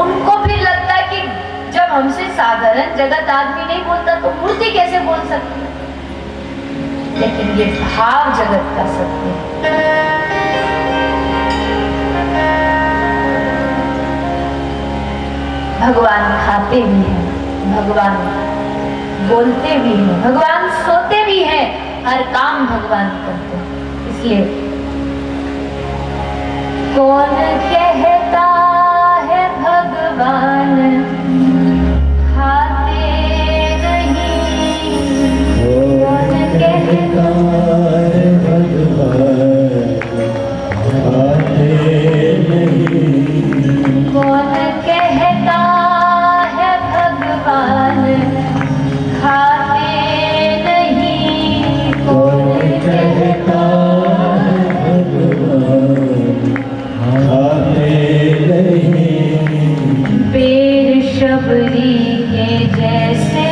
उनको भी लगता है कि जब हमसे साधारण जगत आदमी नहीं बोलता तो मूर्ति कैसे बोल सकती है। लेकिन ये भाव जगत का सत्य है। भगवान खाते भी हैं, भगवान बोलते भी हैं, भगवान सोते भी हैं, हर काम भगवान करते हैं। इसलिए कौन कहता है भगवान खाते नहीं, कौन कहता है भगवान खाते नहीं, कौन कहता है भगवान खाते नहीं, कौन कहता है भगवान खाते नहीं। पेड़ शबरी के जैसे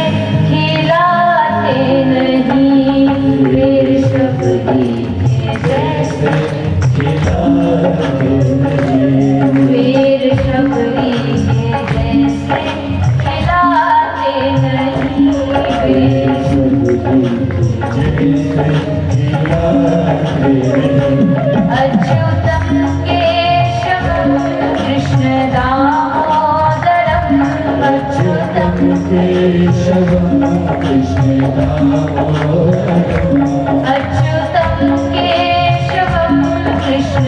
खिलाते नहीं, पेड़ शबरी के जैसे खिलाते नहीं, पेड़ शबरी के जैसे खिलाते नहीं, पेड़ शबरी के जैसे खिलाते नहीं। अच्युतम केशवम कृष्ण दामोदरम, अच्युतम केशवम कृष्ण दामोदरम, अच्युतम केशवम कृष्ण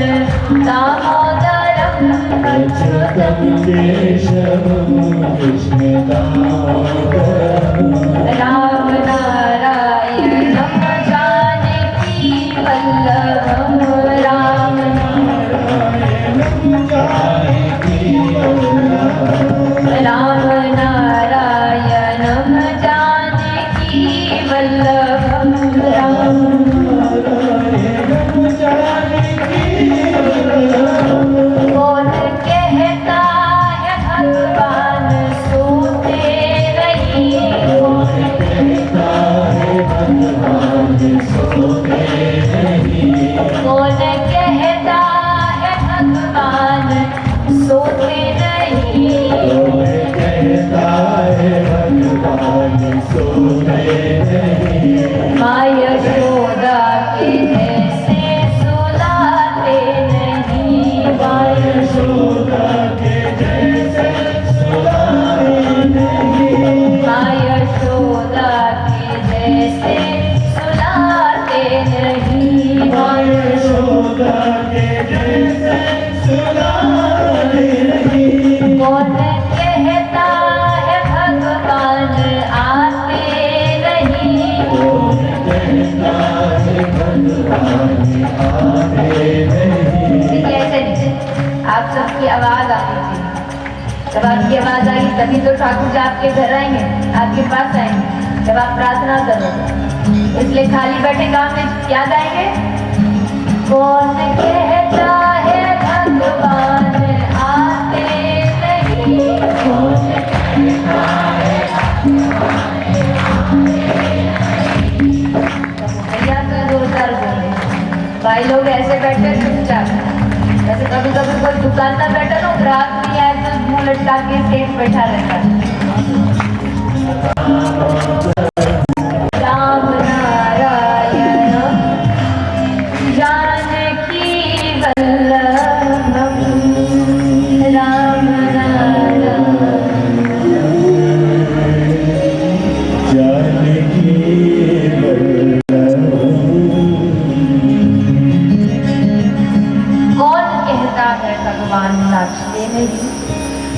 दामोदरम, अच्युतम केशवम कृष्ण दामोदरम। राम नारायणम जानकी वल्लभम, राम नारायणम जानकी वल्लभम, राम नारायणम जानकी वल्लभम, राम नारायणम जानकी वल्लभम। कौन कहता है भगवान सोते नहीं, कौन कहता है भगवान सोते नहीं, कौन कहता है भगवान सोते नहीं, कौन कहता है भगवान सोते नहीं। माँ यशोदा के जैसे सुलाते नहीं, माँ यशोदा के जैसे सुलाते नहीं, माँ यशोदा के जैसे सुलाते नहीं, माँ यशोदा के जैसे सुलाते नहीं। कौन कहता है भगवान आते नहीं, कौन कहता है भगवान आते नहीं। देखिए ऐसे नहीं, आप सबकी आवाज आनी चाहिए। जब आपकी आवाज आएगी तभी तो ठाकुर जी आपके घर आएंगे, आपके पास आएंगे, जब आप प्रार्थना करोगे। इसलिए खाली बैठे गाँव में क्या गाएंगे? कौन कहता है भगवान आते नहीं, कौन कहता है भैया तो जोरदार बोले। भाई लोग ऐसे बैठे चुपचाप, जैसे कभी कभी कोई दुकानदार बैठा ना, ग्राहक नहीं आए तो मुंह लटका के सेठ बैठा रहता है। राम नारायण जानकी वल्लभम, राम नारायण जानकी वल्लभम। कौन कहता है भगवान नाचते नहीं?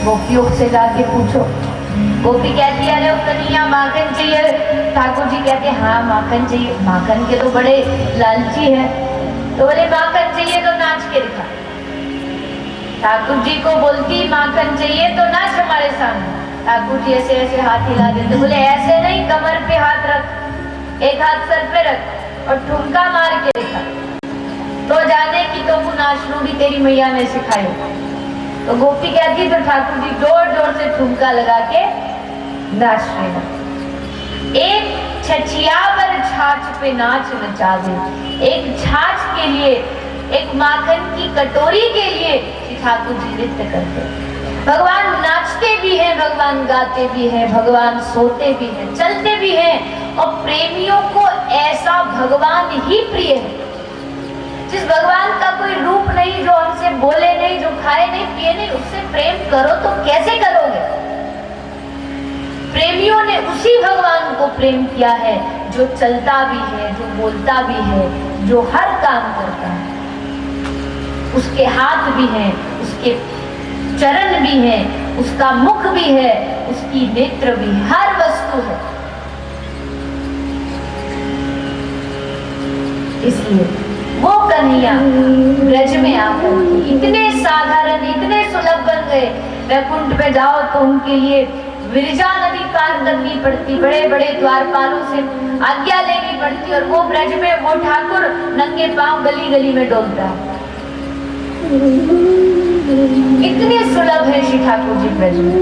गोपियों से जाके पूछो। गोपी कहती है अरे कन्हैया माखन चाहिए, ठाकुर जी कहते हैं हाँ माखन चाहिए। माखन के तो बड़े लालची है, तो बोले माखन चाहिए तो नाच के दिखा। ठाकुर जी को बोलती माखन चाहिए तो नाच हमारे सामने। ठाकुर जी ऐसे ऐसे हाथ हिला देते, बोले ऐसे नहीं, कमर पे हाथ रख, एक हाथ सर पे रख और ठुमका मार के दिखा, तो जाने की तो नाचनू भी तेरी मैया ने सिखाई। तो गोपी कहती तो ठाकुर जी जोर जोर से ठुमका लगा के नाच रहे। एक छछियावर छाछ पे नाच नचा दे, एक छाछ के लिए, एक माखन की कटोरी के लिए ठाकुर जी नृत्य करते। भगवान नाचते भी हैं, भगवान गाते भी हैं, भगवान सोते भी हैं, चलते भी हैं। और प्रेमियों को ऐसा भगवान ही प्रिय है। जिस भगवान का कोई रूप नहीं, जो हमसे बोले नहीं, जो खाए नहीं पिए नहीं, उससे प्रेम करो तो कैसे करोगे? प्रेमियों ने उसी भगवान को प्रेम किया है जो चलता भी है, जो बोलता भी है, जो हर काम करता है। उसके हाथ भी हैं, उसके चरण भी हैं, उसका मुख भी है, उसकी नेत्र भी है, हर वस्तु है। इसलिए वो कन्हैया ब्रज में आकर इतने साधारण, इतने सुलभ बन गए। वैकुंठ पे जाओ तो उनके लिए विरजा नदी पार करनी पड़ती, बड़े बड़े द्वारपालों से आज्ञा लेनी पड़ती, और वो ब्रज में वो ठाकुर नंगे पांव गली गली में डोलता है। इतने सुलभ है श्री ठाकुर जी ब्रज में।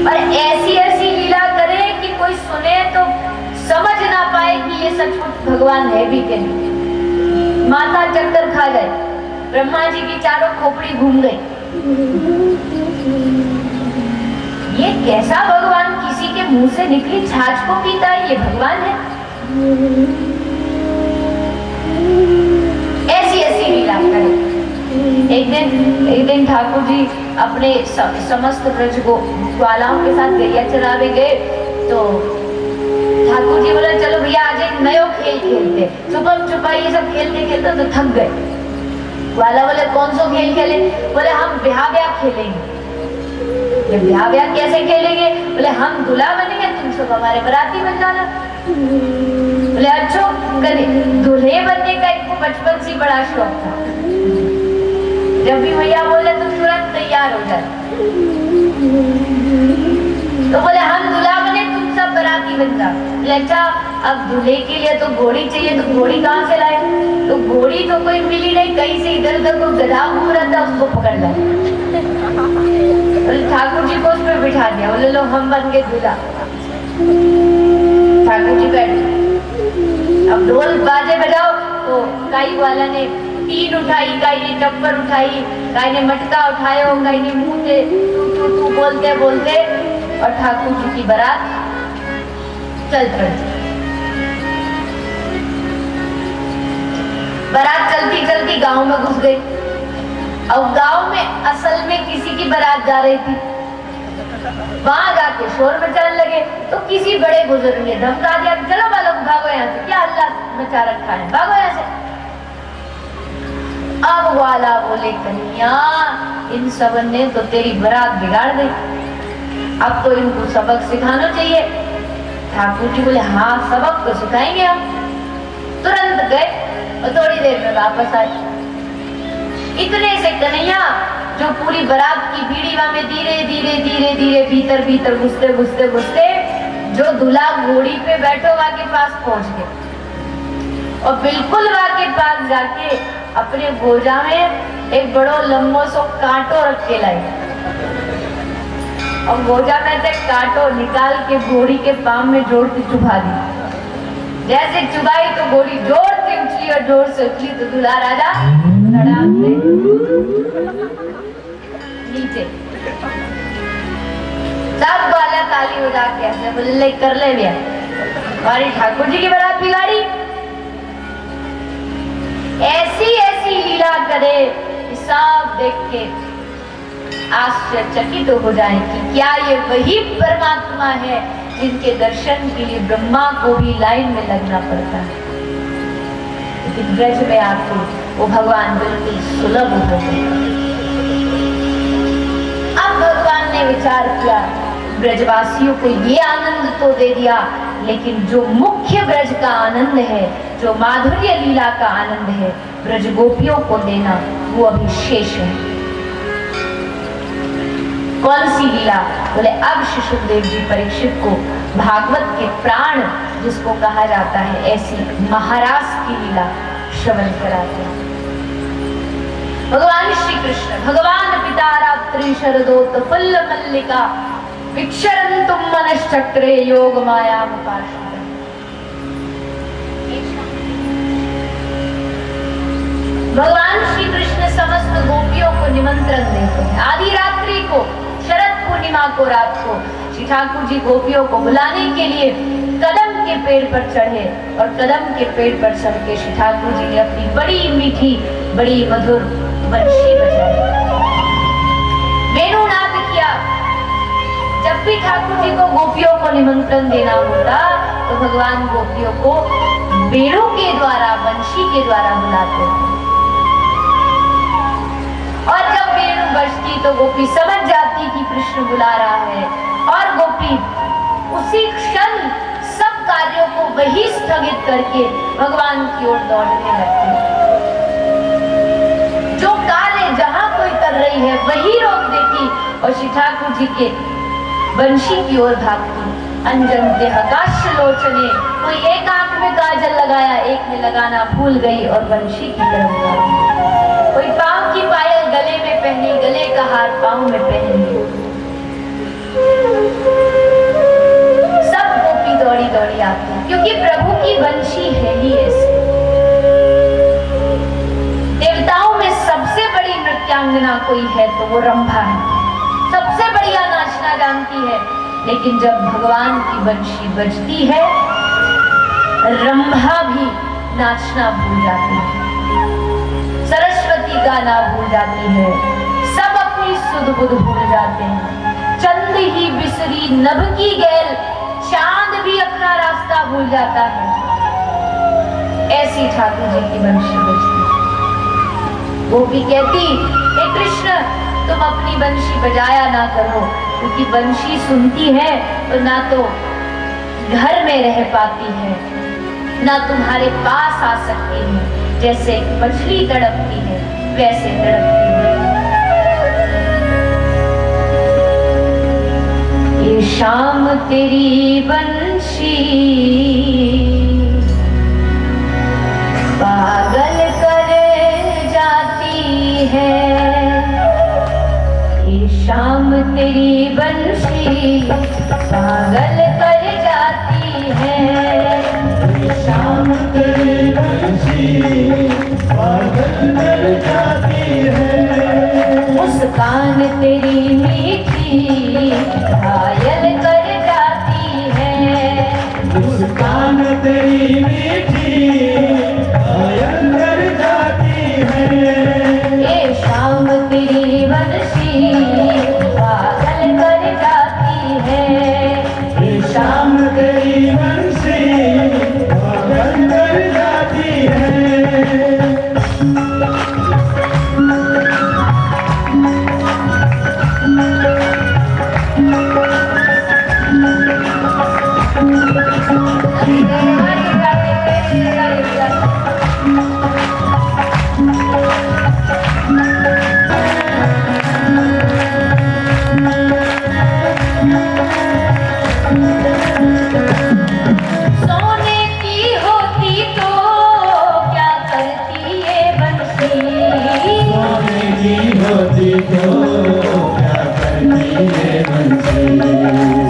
और ऐसी ऐसी लीला करे कि कोई सुने तो समझ ना पाए कि ये सचमुच भगवान है भी कि नहीं। माथा चक्कर खा जाए, ब्रह्मा जी की चारों खोपड़ी घूम गई। ये कैसा भगवान किसी के मुंह से निकली छाछ को पीता है? ये भगवान है? ऐसी ऐसी लीला करे। एक दिन ठाकुर जी अपने समस्त ब्रज को ग्वालाओं के साथ गैया चरावे गए। तो ठाकुर जी बोले चलो भैया आज एक नयो खेल खेलते। छुपम छुपा ये सब खेलते खेलते तो थक गए। ग्वाला बोले कौन सा खेल खेले? बोले हम ब्याह ब्याह खेलेंगे। ब्याह ब्याह कैसे खेलेंगे? बोले हम दूल्हा बनेंगे, तुम सब हमारे बराती बन जाना। बोले अच्छा करे। दूल्हे बनने का इनको बचपन से बड़ा शौक था। जब भी भैया बोले तो तुरंत तैयार हो जाए। तो बोले हम दूल्हा बने, तुम सब बराती बन जाओ। बोले अच्छा अब दूल्हे के लिए तो घोड़ी चाहिए, तो घोड़ी कहाँ से लाए? तो घोड़ी तो कोई मिली नहीं, कहीं से इधर उधर को गधा घूम रहा था, उसको पकड़ लाए। ठाकुर जी को उस पर बिठा दिया। बोले लो हम बन गए दूल्हा। ठाकुर जी बैठ, अब ढोल बाजे बजाओ। तो काई वाला ने तीन उठाई, काई ने टप्पर उठाई, काई ने मटका उठाया, काई ने मुंह से तू तू बोलते बोलते, और ठाकुर जी की बारात चल पड़ी। बारात चलती चलती गांव में घुस गई। अब गांव में असल में किसी की बारात जा रही थी। वहां जाके शोर मचाने लगे। तो किसी बड़े बुजुर्ग ने धमका दिया, चलो बालक भागो यहाँ से, क्या हल्ला मचा रखा है, भागो यहाँ से। अब वाला बोले कन्हैया इन सब ने तो तेरी बारात बिगाड़ दी, अब तो इनको सबक सिखाना चाहिए। ठाकुर जी बोले हाँ सबक तो सिखाएंगे हम। तुरंत गए और थोड़ी देर में वापस आए। इतने से कन्हैया जो पूरी बारात की भीड़ी में धीरे धीरे धीरे धीरे भीतर भीतर घुसते घुसते घुसते जो दूल्हा घोड़ी पे बैठो वहां के पास पहुंच गए। और बिल्कुल वहां के पास जाके अपने गोजा में एक बड़ो लंबो सो कांटो रख के लाई, और गोजा में से कांटो निकाल के घोड़ी के पांव में जोड़ के चुभा दी। जैसे चुभाई तो घोड़ी जोर से उछली, और जोर से उछली तो दूल्हा राजा धड़ाम से नीचे। सब वाला ताली बजा के ऐसे बोले ले कर ले भैया, हमारी ठाकुर जी की बारात बिगाड़ी। ऐसी ऐसी लीला करे सब देख के आश्चर्यचकित हो जाए कि क्या ये वही परमात्मा है जिनके दर्शन के लिए ब्रह्मा को भी लाइन में लगना पड़ता है। लेकिन ब्रज में आके वो भगवान बिल्कुल सुलभ हो गए। अब भगवान ने विचार किया ब्रजवासियों को ये आनंद तो दे दिया, लेकिन जो मुख्य ब्रज का आनंद है, जो माधुर्य लीला का आनंद है, ब्रज गोपियों को देना वो अभी शेष है। कौन सी लीला? बोले अब श्री सुखदेव जी परीक्षित को भागवत के प्राण जिसको कहा जाता है ऐसी महारास की लीला श्रवण कराते हैं। भगवान श्री कृष्ण भगवान पिता रात्रि शरदोत फुल्ल मल्लिका विक्षरन्तुम मनश्चक्रे योग माया मुपाश्रितम्। भगवान श्री कृष्ण समस्त गोपियों को निमंत्रण देते हैं, को रात को श्री ठाकुर जी गोपियों को बुलाने के लिए कदम के पेड़ पर चढ़े और कदम के पेड़ पर चढ़ के श्री ठाकुर जी ने अपनी बड़ी मीठी बड़ी मधुर बंशी बजाई, वेणुनाद किया। जब भी ठाकुर जी को गोपियों को निमंत्रण देना होता तो भगवान गोपियों को वेणु के द्वारा बंशी के द्वारा बुलाते थे और जब वेणु बजती तो गोपी समझ जाती कि कृष्ण बुला रहा है और गोपी उसी क्षण सब कार्यों को वही स्थगित करके भगवान की ओर दौड़ने लगती। जो कार्य जहां कोई कर रही है वही रोक देती और श्री ठाकुर जी के बंशी की ओर भागती। अंजन देहकाश लोचने, कोई एक आंख में काजल लगाया, एक में लगाना भूल गई और बंशी की तरफ भागी। कोई पांव की पायल गले में पहनी, गले का हार पांव में पहन ली। सब गोपी दौड़ी दौड़ी आती क्योंकि प्रभु की बंशी है ही ऐसी। देवताओं में सबसे बड़ी नृत्यांगना कोई है तो वो रंभा है, सबसे बढ़िया नाचना जानती है। लेकिन जब भगवान की बंशी बजती है रंभा भी नाचना भूल जाती है, सरस्वती गाना भूल जाती है, सब अपनी सुध बुध भूल जाते हैं। चंद ही बिसरी नभ की गैल, चांद भी अपना रास्ता भूल जाता है। ऐसी ठाकुर जी की बंशी बजती। गोपी कहती, हे कृष्ण तुम अपनी बंशी बजाया ना करो, क्योंकि बंशी सुनती है तो ना तो घर में रह पाती है ना तुम्हारे पास आ सकती है। जैसे मछली तड़पती है वैसे तड़पती है। ये शाम तेरी बंशी पागल कर जाती है, ये शाम तेरी बंशी पागल कर जाती है, ये शाम तेरी बंशी पागल कर जाती है। मुस्कान तेरी मीठी घायल कर जाती है, मुस्कान तेरी मीठी घायल कर जाती है। ये शाम तेरी बंशी पागल कर जाती है, ये शाम तेरी बंशी पागल कर जाती है। सोने की होती तो क्या करती ये बंशी, सोने की होती तो क्या करती ये बंशी,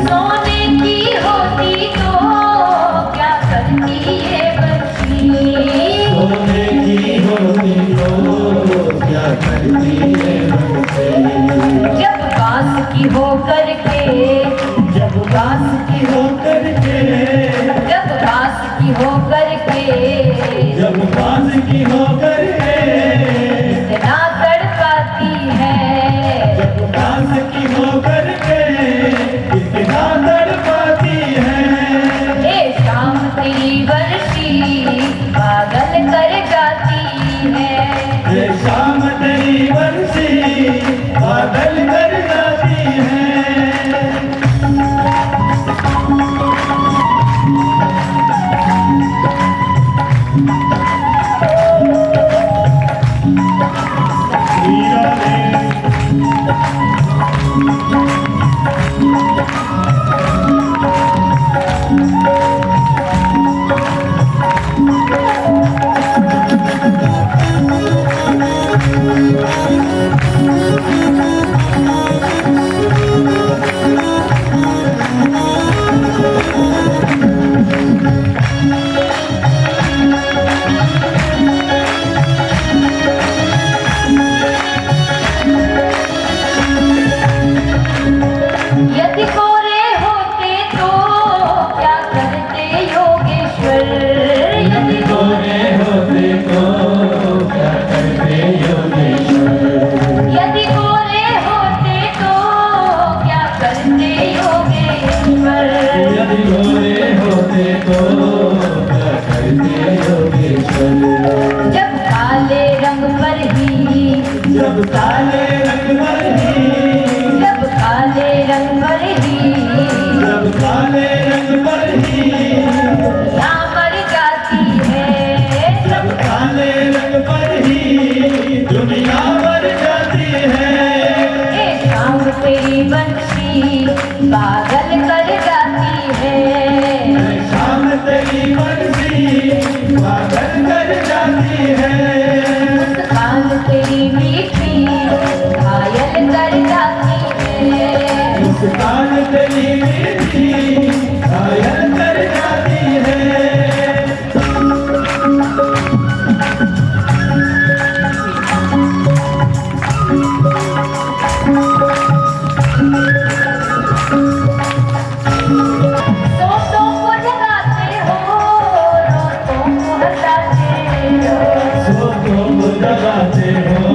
सोने की होती तो क्या करती ये बंशी, सोने की होती तो क्या करती ये बंशी। जब बांस की हो करके, जब बांस की हो करके, जब बांस की हो करके, जब बांस की हो करके इतना तड़पाती है, जब बांस की हो करके इतना तड़पाती है। ये शाम तेरी बंशी पागल कर जाती है, ये शाम तेरी बंशी पागल कर जाती है। जब काले रंग पर ही दुनिया मर जाती है। जब काले रंग पर ही दुनिया मर जाती है। ए शाम तेरी बंसी पागल कर जाती है। शाम तेरी बंसी पागल कर जाती है। मुस्कान तेरी मीठी घायल कर जाती है। मुस्कान तेरी मीठी घायल कर जाती है। सोतों को जगाते हो, रोतों को हंसाते हो। सोतों को जगाते हो,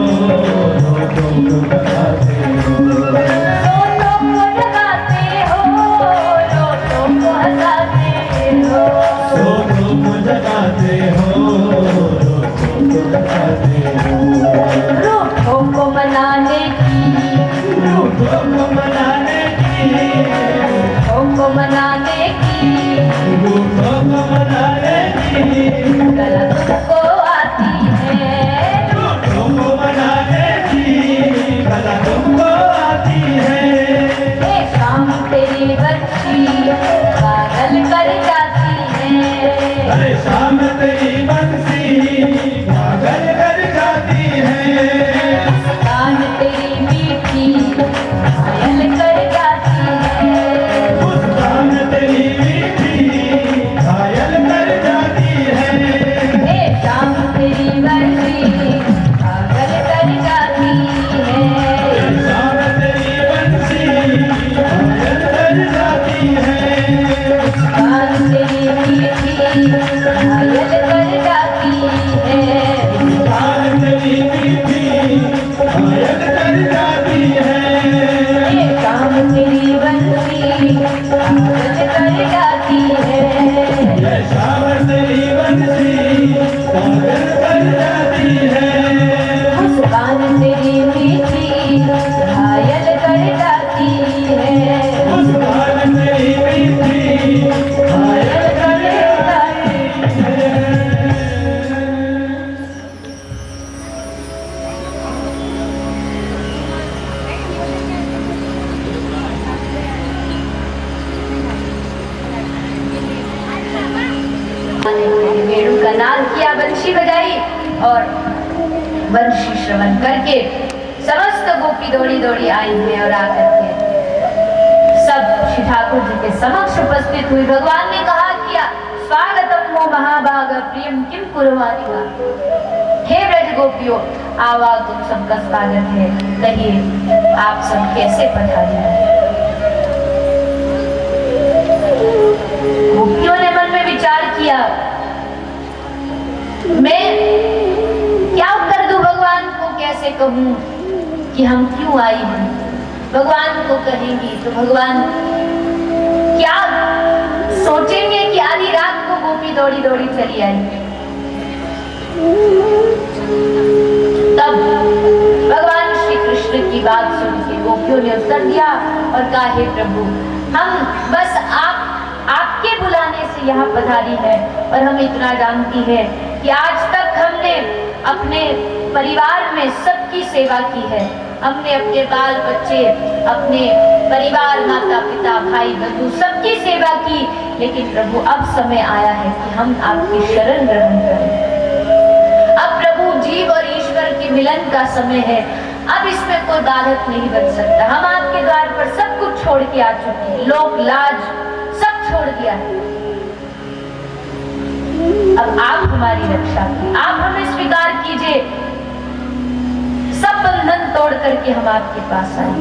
रोतों को जगाते हो। सोतों को जगाते हो, रोतों को हंसाते हो। सोतों को जगाते हो, रोतों को जगाते हो। रूठों को मनाने की, रूठों को मनाने की, रूठों को मनाने की रूठों को मनाने की कला तुमको आती है। रूठों को मनाने की कला तुमको आती है। ए शाम तेरी बच्ची पागल कर जाती है। अरे शाम तेरी बंसी पागल कर जाती है। मुस्कान तेरी मीठी घायल कर जाती है। मुस्कान तेरी मीठी घायल कर जाती है। ए शाम तेरी बच्ची पागल कर जाती है। शाम तेरी बंसी घायल कर जाती है। मुस्कान तेरी मीठी घायल कर जाती है। मुस्कान तेरी मीठी घायल कर जाती है। ए शाम तेरी बंसी पागल कर जाती है। ये शाम तेरी बंसी पागल कर जाती है। मुस्कान तेरी मीठी घायल कर जाती है। मुस्कान तेरी मीठी घायल कर जाती है। वेणु का नाद किया, बंशी बजाई और बंशी श्रवण करके समस्त गोपी दौड़ी दौड़ी आई है और आकर के सब श्री ठाकुर जी के समक्ष उपस्थित हुई। भगवान ने कहा किया, स्वागतम मो महाभाग प्रियम किम कुर्वाणि वा। हे ब्रज गोपियों, आओ आओ, तुम सबका स्वागत है, कहिए आप सब कैसे पधारे हैं। गोपियों ने मन में विचार किया, मैं क्या उत्तर दूं भगवान को, कैसे कहूं कि हम क्यों आई हैं। भगवान को कहेंगी तो भगवान क्या सोचेंगे कि आधी रात को गोपी दौड़ी दौड़ी चली आई। तब भगवान श्री कृष्ण की बात सुन के गोपियों ने उत्तर दिया और कहा, हे प्रभु, हम बस आपके बुलाने से यहाँ पधारी है और हम इतना जानती है कि आज तक हमने अपने परिवार में सबकी सेवा की है। हमने अपने बाल बच्चे, अपने परिवार, माता पिता, भाई बंधु सबकी सेवा की, लेकिन प्रभु अब समय आया है कि हम आपकी शरण ग्रहण करें। अब प्रभु जीव और ईश्वर के मिलन का समय है, अब इसमें कोई बाधक नहीं बन सकता। हम आपके द्वार पर सब कुछ छोड़ के आ चुके हैं, लोक लाज सब छोड़ दिया है। अब आप हमारी रक्षा की, आप हमें स्वीकार कीजिए। सब बंधन तोड़ करके हम आपके पास आए।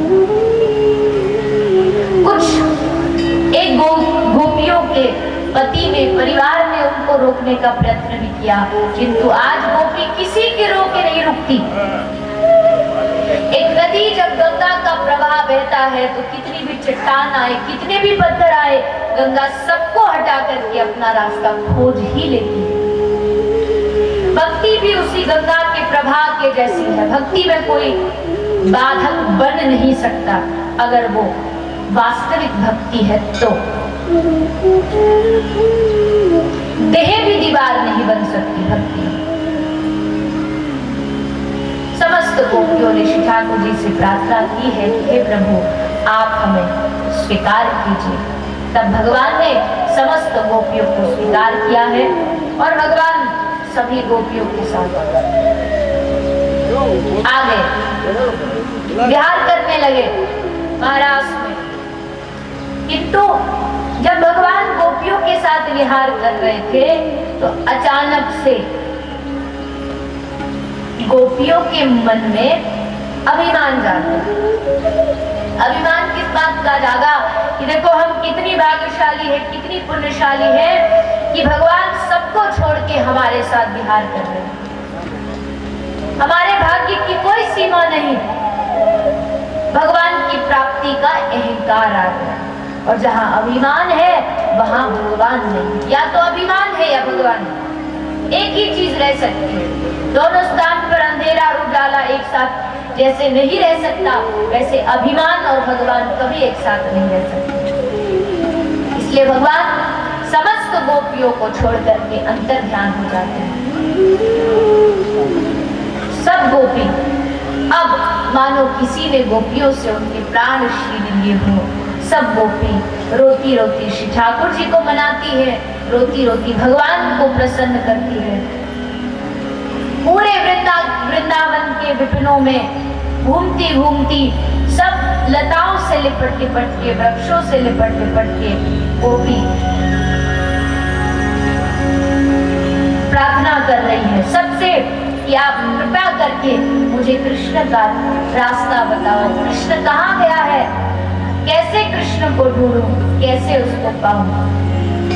कुछ एक गोपियों के पति ने, परिवार ने उनको रोकने का प्रयत्न भी किया, किंतु आज गोपी किसी के रोके नहीं रुकती। एक नदी जब गंगा का प्रवाह बहता है तो कितनी भी चट्टान आए, कितने भी पत्थर आए, गंगा सबको हटा करके अपना रास्ता खोज ही लेती है। भक्ति भी उसी गंगा के प्रवाह के जैसी है। भक्ति में कोई बाधक बन नहीं सकता अगर वो वास्तविक भक्ति है तो। देह भी दीवार नहीं बन सकती भक्ति। समस्त गोपियों ने श्री ठाकुर जी से प्रार्थना की है कि हे प्रभु आप हमें स्वीकार कीजिए। तब भगवान ने समस्त गोपियों को स्वीकार किया है और भगवान सभी गोपियों के साथ आगे विहार करने लगे महाराष्ट्र में। किंतु जब भगवान गोपियों के साथ विहार कर रहे थे तो अचानक से गोपियों के मन में अभिमान जागा। अभिमान किस बात का जागा कि देखो हम कितनी भाग्यशाली है, कितनी पुण्यशाली है कि भगवान सबको छोड़ के हमारे साथ विहार कर रहे हैं। हमारे भाग्य की कोई सीमा नहीं। भगवान की प्राप्ति का अहंकार आ गया और जहां अभिमान है वहां भगवान नहीं। या तो अभिमान है या भगवान है, एक ही चीज रह सकती है। दोनों स्थान पर अंधेरा और उजाला एक साथ जैसे नहीं रह सकता, वैसे अभिमान और भगवान कभी एक साथ नहीं रह सकते। इसलिए भगवान समस्त गोपियों को छोड़ करके अंतर ध्यान हो जाते हैं। सब गोपी अब मानो किसी ने गोपियों से उनके प्राण छीन लिए हो। सब गोपी रोती रोती श्री ठाकुर जी को मनाती है, रोती रोती भगवान को प्रसन्न करती है। पूरे वृंदावन के विपिनों में घूमती घूमती सब लताओं से लिपट लिपट के, वृक्षों से लिपट लिपट के गोपी प्रार्थना कर रही है सबसे कि आप कृपा करके मुझे कृष्ण का रास्ता बताओ। कृष्ण कहाँ गया है, कैसे कृष्ण को ढूंढूं, कैसे उसको पाऊं।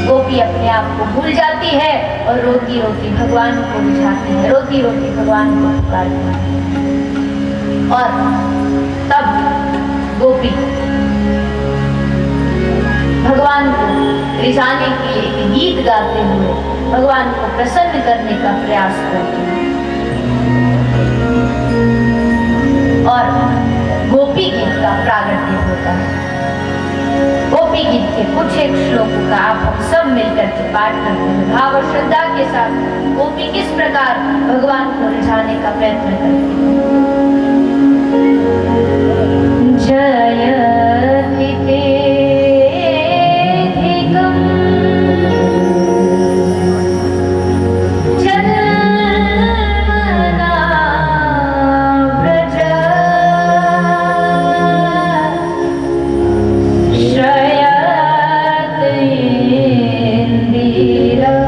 गोपी अपने आप को भूल जाती है और रोती रोती भगवान को बुझाती है, रोती रोती भगवान को पुकारती है। और तब गोपी भगवान को रिझाने के लिए एक गीत गाते हुए भगवान को प्रसन्न करने का प्रयास करती है। और गोपी गीत का प्रागट्य होता है। गोपी गीत के कुछ एक श्लोकों का आप हम सब मिलकर के पाठ करते हैं भाव और श्रद्धा के साथ। गोपी किस प्रकार भगवान को रिझाने का प्रयत्न करती है। जयति तेधिकम् जन्मना व्रज श्रयते इंदिरा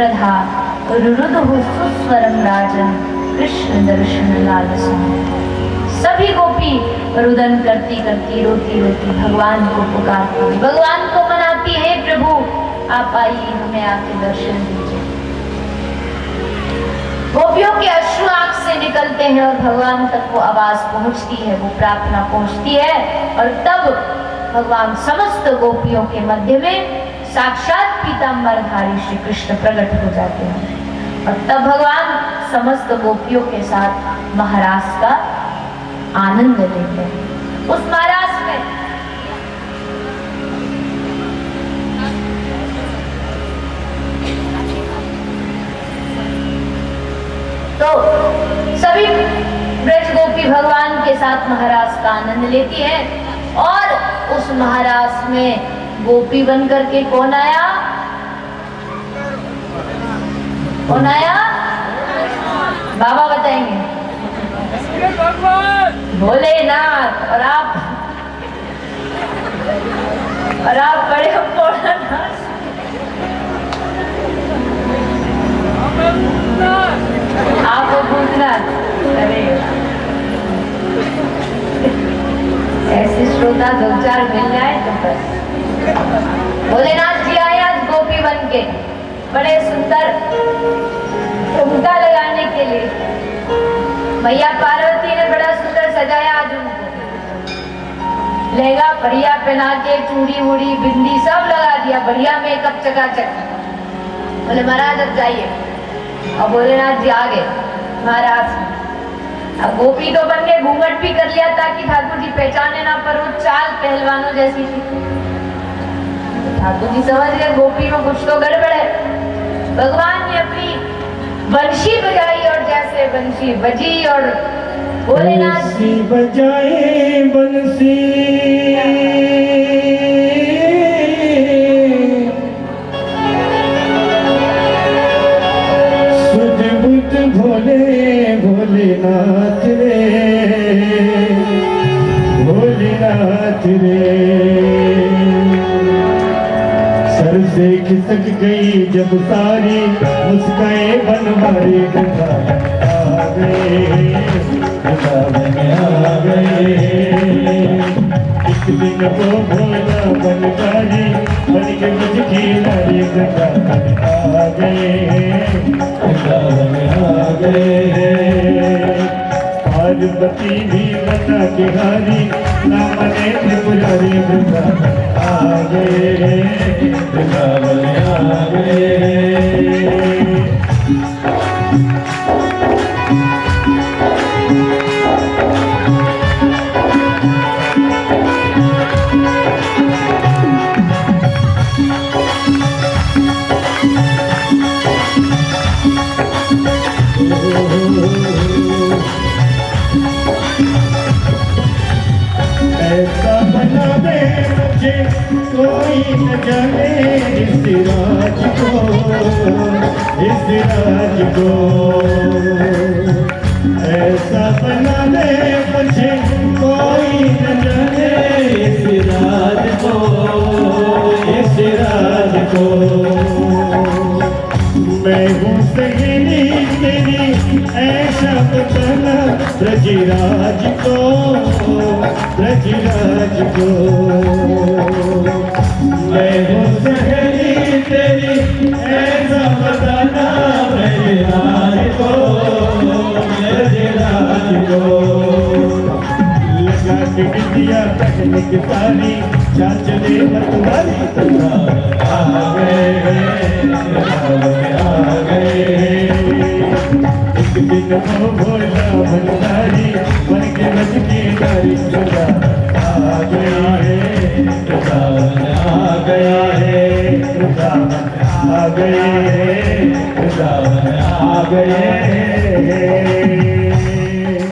प्रधा रुरुदुः सुस्वरं राजन कृष्ण दर्शन लालसा। सभी गोपी रुदन करती करती रोती रोती भगवान को पुकारती, भगवान को मनाती है, प्रभु आप आइए हमें आके दर्शन दीजिए। गोपियों के अश्रु आंख से निकलते हैं और भगवान तक वो आवाज पहुंचती है, वो प्रार्थना पहुंचती है और तब भगवान समस्त गोपियों के मध्य में साक्षात पीतांबरधारी श्री कृष्ण प्रकट हो जाते हैं और तब भगवान समस्त गोपियों के साथ महारास का आनंद लेते हैं। उस महारास में तो सभी ब्रज गोपी भगवान के साथ महारास का आनंद लेती है और उस महारास में गोपी बन करके कौन आया? कौन आया? बाबा बताएंगे। भोलेनाथ। और आप बड़े भोलेनाथ। आप वो भूतनाथ। अरे ऐसे श्रोता दो चार मिल जाए तो बस। भोलेनाथ जी आए आज गोपी बन के, बड़े सुंदर ठुमका लगाने के लिए। मैया पार्वती ने बड़ा सुंदर सजाया आज उनको, लहंगा बढ़िया पहना के, चूड़ी वूड़ी बिंदी सब लगा दिया, बढ़िया मेकअप चकाचक। बोले महाराज अब जाइए। और भोलेनाथ जी आ गए महाराज। अब गोपी तो बन के घूंघट भी कर लिया ताकि ठाकुर जी पहचाने ना, पर वो चाल पहलवानों जैसी थी। ठाकुर जी समझ गए गोपी में कुछ तो गड़बड़ है। भगवान ने अपनी बंशी बजाई और जैसे बंशी बजी और भोलेनाथ जी बजाए बंसी, सुध बुध भोले भोलेनाथ रे, भोलेनाथ रे। सर से खिसक गई जब सारी मुस्काए बनवारी आ गए, आ गए। एक दिन वो भोला बनवारी बन के मुझकी नारी आ गए, आ गए। पार्वती भी बता के हारी ना मने त्रिपुरारी आ गए, आ गए। ऐसा बना दे मुझे कोई न जाने इस राज को, इस राज को। ऐसा बना दे मुझे कोई न जाने इस राज को, इस राज को। मैं हूँ सहेली तेरी ऐसा बताना ब्रजराज को, ब्रजराज को। मैं हूँ सहेली तेरी ऐसा बताना ब्रजराज को, ब्रजराज को। लगा के बिटिया पहन के सारी चाचले मतवारी आ गए, आ गए। एक दिन वो भोला भंडारी बन के बच के नारी आ गया है, आ गया है, आ गए, आ गए।